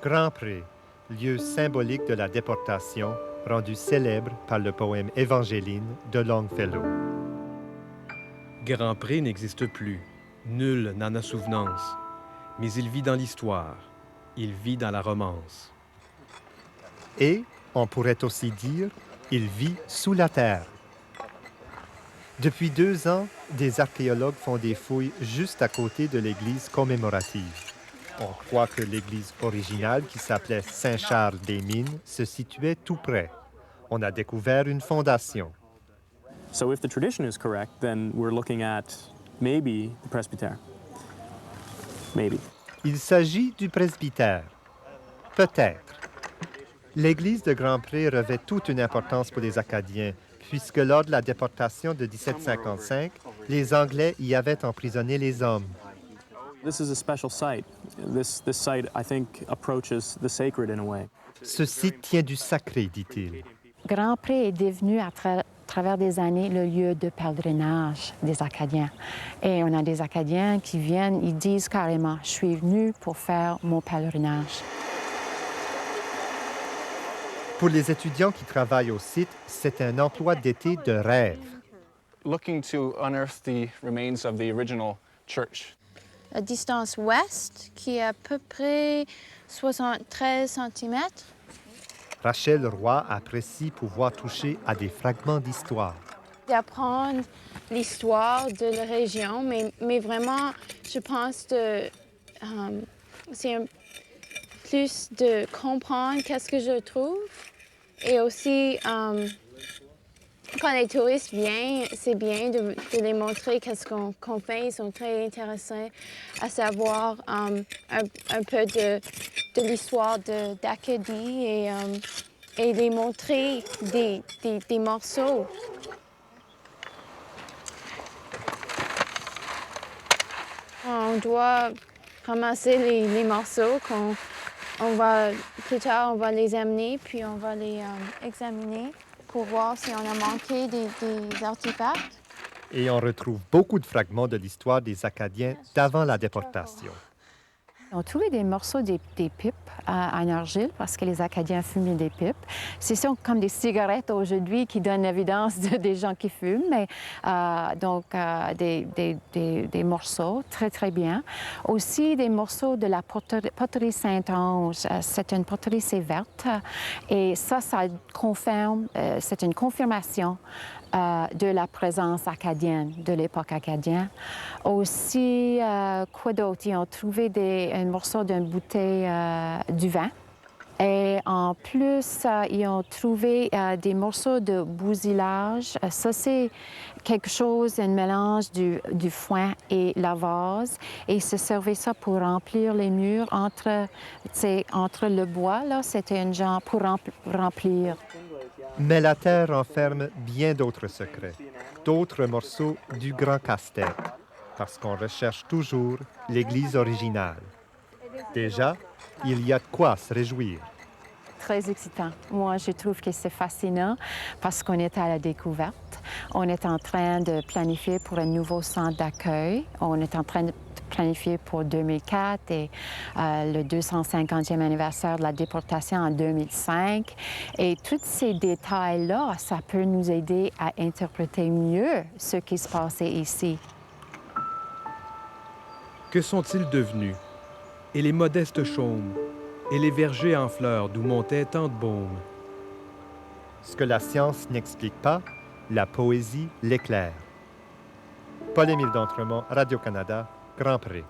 Grand-Pré, lieu symbolique de la déportation, rendu célèbre par le poème Évangéline de Longfellow. Grand-Pré n'existe plus. Nul n'en a souvenance. Mais il vit dans l'histoire. Il vit dans la romance. Et, on pourrait aussi dire, il vit sous la terre. Depuis 2 ans, des archéologues font des fouilles juste à côté de l'église commémorative. On croit que l'église originale, qui s'appelait Saint-Charles-des-Mines, se situait tout près. On a découvert une fondation. So if the tradition is correct, then we're looking at maybe the presbytère. Maybe. Il s'agit du presbytère. Peut-être. L'église de Grand-Pré revêt toute une importance pour les Acadiens, puisque lors de la déportation de 1755, les Anglais y avaient emprisonné les hommes. This is a special site. This site, I think, approaches the sacred in a way. Ce site tient du sacré, dit-il. Grand-Pré est devenu, à travers des années, le lieu de pèlerinage des Acadiens. Et on a des Acadiens qui viennent, ils disent carrément « Je suis venu pour faire mon pèlerinage ». Pour les étudiants qui travaillent au site, c'est un emploi d'été de rêve. Looking to unearth the remains of the original church. La distance ouest, qui est à peu près 73 cm. Rachel Roy apprécie pouvoir toucher à des fragments d'histoire. D'apprendre l'histoire de la région, mais vraiment, je pense que c'est plus de comprendre qu'est-ce que je trouve. Et aussi, quand les touristes viennent, c'est bien de les montrer qu'est-ce qu'on fait. Ils sont très intéressés à savoir un peu de l'histoire d'Acadie et les montrer des morceaux. On doit ramasser les morceaux plus tard, on va les amener, puis on va les examiner pour voir si on a manqué des artefacts. Et on retrouve beaucoup de fragments de l'histoire des Acadiens d'avant la déportation. On a trouvé des morceaux des pipes en argile parce que les Acadiens fumaient des pipes. Ce sont comme des cigarettes aujourd'hui qui donnent l'évidence des gens qui fument, mais des morceaux très, très bien. Aussi des morceaux de la poterie Saint-Onge. C'est une poterie, c'est verte. Et ça confirme, c'est une confirmation de la présence acadienne, de l'époque acadienne. Aussi, quoi d'autre? Ils ont trouvé un morceau d'une bouteille du vin. Et en plus, ils ont trouvé des morceaux de bousilage. Ça, c'est quelque chose, un mélange du foin et la vase. Et ils se servaient ça pour remplir les murs entre le bois, là, c'était un genre pour remplir. Mais la terre renferme bien d'autres secrets, d'autres morceaux du grand casse-tête, parce qu'on recherche toujours l'église originale. Déjà, il y a de quoi se réjouir. Très excitant. Moi, je trouve que c'est fascinant parce qu'on est à la découverte. On est en train de planifier pour un nouveau centre d'accueil. On est en train de planifier pour 2004 et le 250e anniversaire de la déportation en 2005. Et tous ces détails-là, ça peut nous aider à interpréter mieux ce qui se passait ici. Que sont-ils devenus? Et les modestes chaumes? Et les vergers en fleurs d'où montait tant de baume? Ce que la science n'explique pas, la poésie l'éclaire. Paul-Émile D'Entremont, Radio-Canada, Grand-Pré.